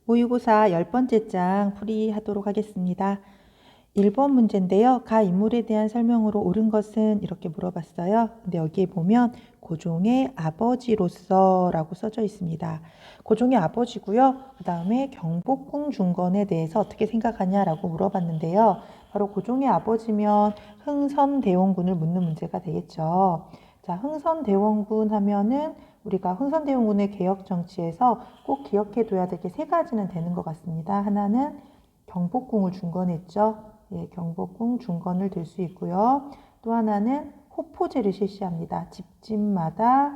모의고사 10번째 장 풀이하도록 하겠습니다. 1번 문제인데요. 가 인물에 대한 설명으로 옳은 것은 이렇게 물어봤어요. 근데 여기에 보면 고종의 아버지로서 라고 써져 있습니다. 고종의 아버지고요. 그 다음에 경복궁 중건에 대해서 어떻게 생각하냐라고 물어봤는데요. 바로 고종의 아버지면 흥선대원군을 묻는 문제가 되겠죠. 자, 흥선대원군 하면은 우리가 흥선대원군의 개혁 정치에서 꼭 기억해둬야 될 게 세 가지는 되는 것 같습니다. 하나는 경복궁을 중건했죠. 예, 경복궁 중건을 들 수 있고요. 또 하나는 호포제를 실시합니다. 집집마다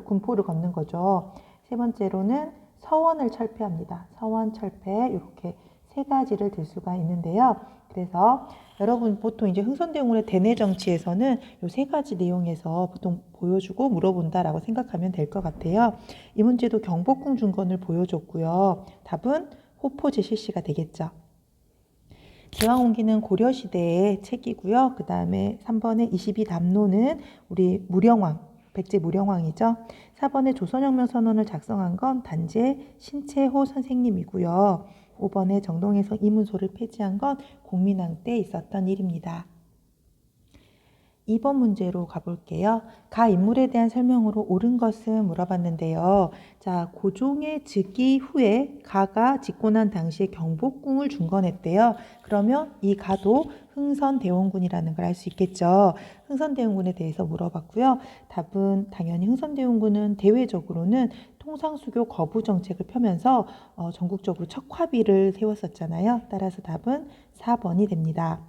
군포를 걷는 거죠. 세 번째로는 서원을 철폐합니다. 서원 철폐 이렇게 세 가지를 들 수가 있는데요. 그래서 여러분 보통 이제 흥선대원군의 대내 정치에서는 이 세 가지 내용에서 보통 보여주고 물어본다라고 생각하면 될 것 같아요. 이 문제도 경복궁 중건을 보여줬고요. 답은 호포제 실시가 되겠죠. 기왕옹기는 고려시대의 책이고요. 그 다음에 3번의 22담론은 우리 무령왕, 백제 무령왕이죠. 4번의 조선혁명 선언을 작성한 건 단재 신채호 선생님이고요. 5번의 정동해성 이문소를 폐지한 건 공민왕 때 있었던 일입니다. 2번 문제로 가볼게요. 가 인물에 대한 설명으로 옳은 것은 물어봤는데요. 자, 고종의 즉위 후에 가가 짓고 난 당시에 경복궁을 중건했대요. 그러면 이 가도 흥선대원군이라는 걸 알 수 있겠죠. 흥선대원군에 대해서 물어봤고요. 답은 당연히 흥선대원군은 대외적으로는 통상수교 거부 정책을 펴면서 전국적으로 척화비를 세웠었잖아요. 따라서 답은 4번이 됩니다.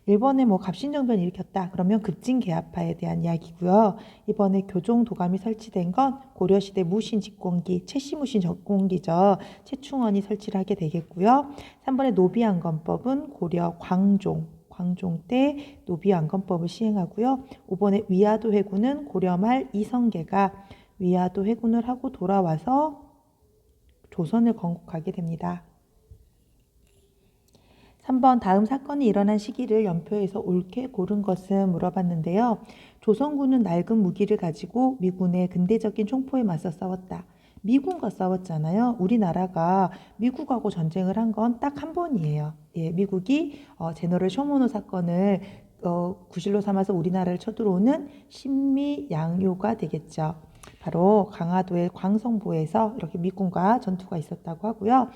1번에 갑신정변을 일으켰다. 그러면 급진개합파에 대한 이야기고요. 이번에 교종도감이 설치된 건 고려시대 무신직공기, 최씨무신 적공기죠. 최충원이 설치를 하게 되겠고요. 3번에 노비안건법은 고려 광종 때 노비안건법을 시행하고요. 5번에 위화도 회군은 고려 말 이성계가 위화도 회군을 하고 돌아와서 조선을 건국하게 됩니다. 3번 다음 사건이 일어난 시기를 연표해서 옳게 고른 것은 물어봤는데요. 조선군은 낡은 무기를 가지고 미군의 근대적인 총포에 맞서 싸웠다. 미군과 싸웠잖아요. 우리나라가 미국하고 전쟁을 한 건 딱 한 번이에요. 예, 미국이 제너럴 쇼모노 사건을 구실로 삼아서 우리나라를 쳐들어오는 신미양요가 되겠죠. 바로 강화도의 광성보에서 이렇게 미군과 전투가 있었다고 하고요.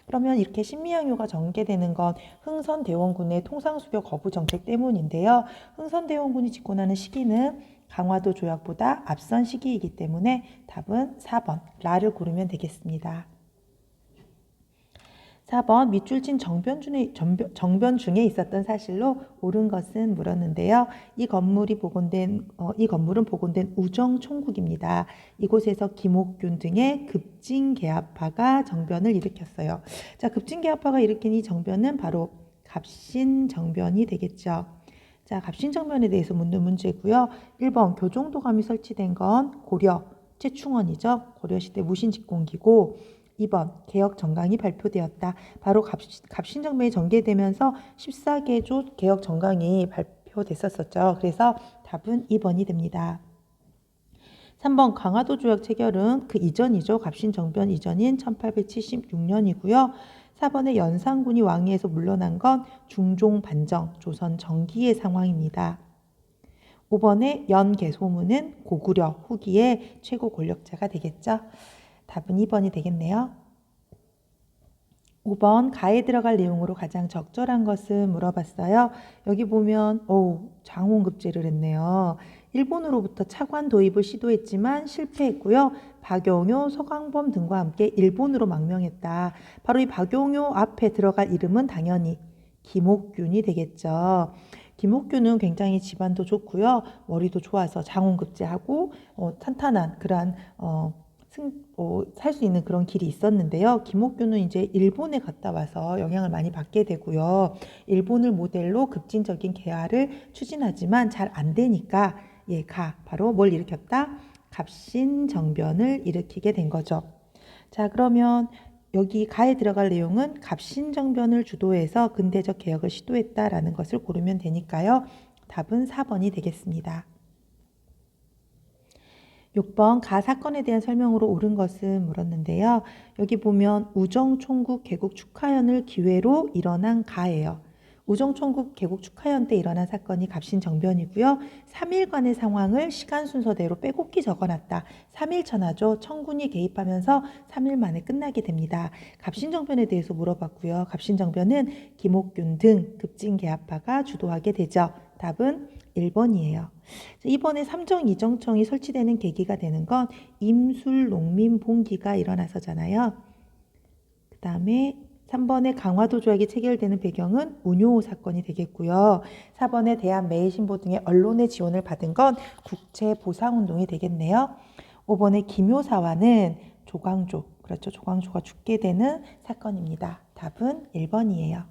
그러면 이렇게 신미양요가 전개되는 건 흥선대원군의 통상수교 거부 정책 때문인데요. 흥선대원군이 집권하는 시기는 강화도 조약보다 앞선 시기이기 때문에 답은 4번 라를 고르면 되겠습니다. 4번 밑줄 친 정변 중에 있었던 사실로 옳은 것은 물었는데요. 이 건물은 복원된 우정총국입니다. 이곳에서 김옥균 등의 급진개합파가 정변을 일으켰어요. 자, 급진개합파가 일으킨 이 정변은 바로 갑신정변이 되겠죠. 자, 갑신정변에 대해서 묻는 문제고요. 1번 교종도감이 설치된 건 고려 최충원이죠. 고려시대 무신직공기고 2번 개혁 정강이 발표되었다. 바로 갑신정변이 전개되면서 14개조 개혁 정강이 발표됐었죠. 그래서 답은 2번이 됩니다. 3번 강화도 조약 체결은 그 이전이죠. 갑신정변 이전인 1876년이고요. 4번의 연산군이 왕위에서 물러난 건 중종 반정, 조선 정기의 상황입니다. 5번의 연개소문은 고구려 후기의 최고 권력자가 되겠죠. 답은 2번이 되겠네요. 5번 가에 들어갈 내용으로 가장 적절한 것은 물어봤어요. 여기 보면 장원급제를 했네요. 일본으로부터 차관 도입을 시도했지만 실패했고요. 박용효, 서광범 등과 함께 일본으로 망명했다. 바로 이 박용효 앞에 들어갈 이름은 당연히 김옥균이 되겠죠. 김옥균은 굉장히 집안도 좋고요. 머리도 좋아서 장원급제하고 탄탄한 그러한 살 수 있는 그런 길이 있었는데요. 김옥균은 이제 일본에 갔다 와서 영향을 많이 받게 되고요. 일본을 모델로 급진적인 개화를 추진하지만 잘 안 되니까 바로 뭘 일으켰다? 갑신정변을 일으키게 된 거죠. 자, 그러면 여기 가에 들어갈 내용은 갑신정변을 주도해서 근대적 개혁을 시도했다라는 것을 고르면 되니까요. 답은 4번이 되겠습니다. 6번 가 사건에 대한 설명으로 옳은 것은 물었는데요. 여기 보면 우정총국 개국 축하연을 기회로 일어난 가예요. 우정총국 개국 축하연 때 일어난 사건이 갑신정변이고요. 3일간의 상황을 시간 순서대로 빼곡히 적어놨다. 3일천하죠. 청군이 개입하면서 3일 만에 끝나게 됩니다. 갑신정변에 대해서 물어봤고요. 갑신정변은 김옥균 등 급진개합파가 주도하게 되죠. 답은 1번이에요. 이번에 삼정 이정청이 설치되는 계기가 되는 건 임술농민봉기가 일어나서잖아요. 그 다음에 3번에 강화도 조약이 체결되는 배경은 운요 사건이 되겠고요. 4번에 대한매일신보 등의 언론의 지원을 받은 건 국채보상운동이 되겠네요. 5번에 김효사와는 조광조, 그렇죠. 조광조가 죽게 되는 사건입니다. 답은 1번이에요.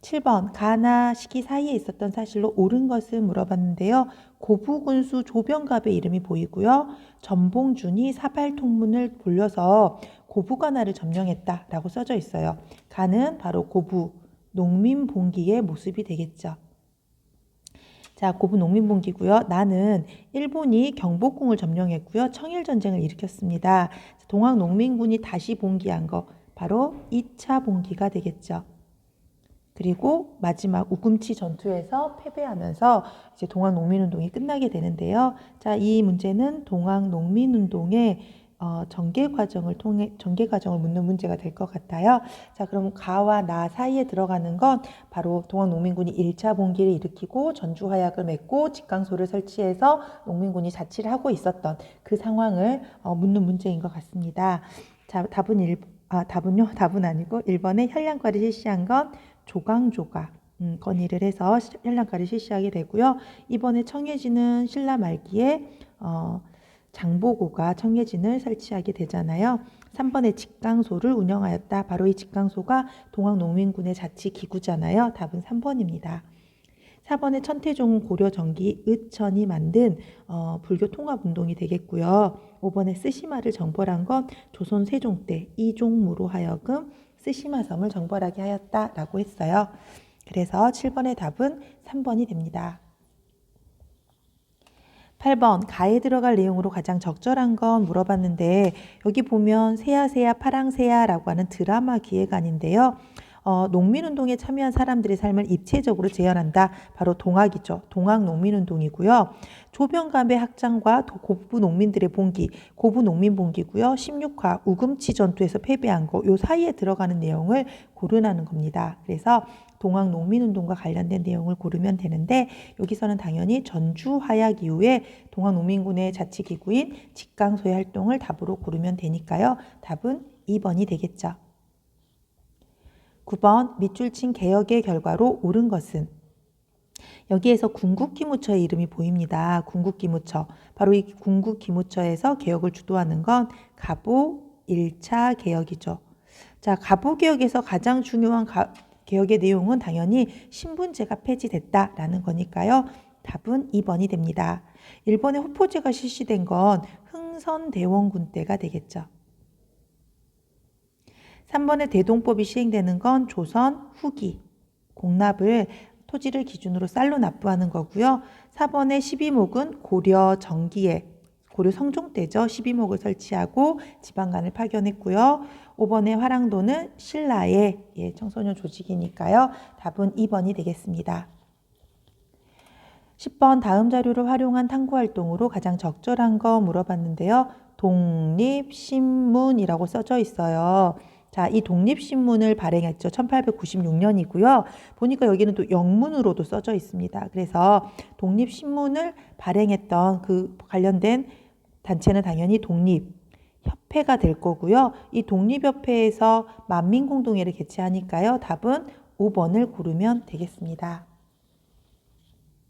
7번 가나 시기 사이에 있었던 사실로 옳은 것을 물어봤는데요. 고부군수 조병갑의 이름이 보이고요. 전봉준이 사발통문을 돌려서 고부가나를 점령했다라고 써져 있어요. 가는 바로 고부 농민봉기의 모습이 되겠죠. 자, 고부 농민봉기고요. 나는 일본이 경복궁을 점령했고요. 청일전쟁을 일으켰습니다. 동학농민군이 다시 봉기한 거 바로 2차 봉기가 되겠죠. 그리고 마지막 우금치 전투에서 패배하면서 이제 동학농민운동이 끝나게 되는데요. 자, 이 문제는 동학농민운동의 전개 과정을 묻는 문제가 될 것 같아요. 자, 그럼 가와 나 사이에 들어가는 건 바로 동학농민군이 1차 봉기를 일으키고 전주화약을 맺고 직강소를 설치해서 농민군이 자치를 하고 있었던 그 상황을 묻는 문제인 것 같습니다. 자, 답은 아니고 1번에 현량과를 실시한 건 조광조가 건의를 해서 현량과를 실시하게 되고요. 이번에 청해진은 신라 말기에 장보고가 청해진을 설치하게 되잖아요. 3번에 직강소를 운영하였다. 바로 이 직강소가 동학농민군의 자치기구잖아요. 답은 3번입니다. 4번에 천태종 고려정기 의천이 만든 불교 통합운동이 되겠고요. 5번에 쓰시마를 정벌한 건 조선 세종 때 이종무로 하여금 쓰시마섬을 정벌하게 하였다라고 했어요. 그래서 7번의 답은 3번이 됩니다. 8번 가에 들어갈 내용으로 가장 적절한 건 물어봤는데 여기 보면 새야새야 파랑새야라고 하는 드라마 기획안인데요. 농민운동에 참여한 사람들의 삶을 입체적으로 재현한다. 바로 동학이죠. 동학농민운동이고요. 조병갑의 학장과 고부 농민들의 봉기, 고부 농민봉기고요. 16화 우금치 전투에서 패배한 거, 요 사이에 들어가는 내용을 고르라는 겁니다. 그래서 동학농민운동과 관련된 내용을 고르면 되는데 여기서는 당연히 전주화약 이후에 동학농민군의 자치기구인 직강소의 활동을 답으로 고르면 되니까요. 답은 2번이 되겠죠. 9번 밑줄 친 개혁의 결과로 옳은 것은 여기에서 궁극기무처의 이름이 보입니다. 궁극기무처. 바로 이 궁극기무처에서 개혁을 주도하는 건 가보 1차 개혁이죠. 자, 가보 개혁에서 가장 중요한 개혁의 내용은 당연히 신분제가 폐지됐다라는 거니까요. 답은 2번이 됩니다. 일본의 후포제가 실시된 건 흥선대원군 때가 되겠죠. 3번의 대동법이 시행되는 건 조선 후기, 공납을 토지를 기준으로 쌀로 납부하는 거고요. 4번의 12목은 고려 정기에, 고려 성종 때죠. 12목을 설치하고 지방간을 파견했고요. 5번의 화랑도는 신라의 청소년 조직이니까요. 답은 2번이 되겠습니다. 10번 다음 자료를 활용한 탐구활동으로 가장 적절한 거 물어봤는데요. 독립신문이라고 써져 있어요. 자, 이 독립신문을 발행했죠. 1896년이고요. 보니까 여기는 또 영문으로도 써져 있습니다. 그래서 독립신문을 발행했던 그 관련된 단체는 당연히 독립협회가 될 거고요. 이 독립협회에서 만민공동회를 개최하니까요. 답은 5번을 고르면 되겠습니다.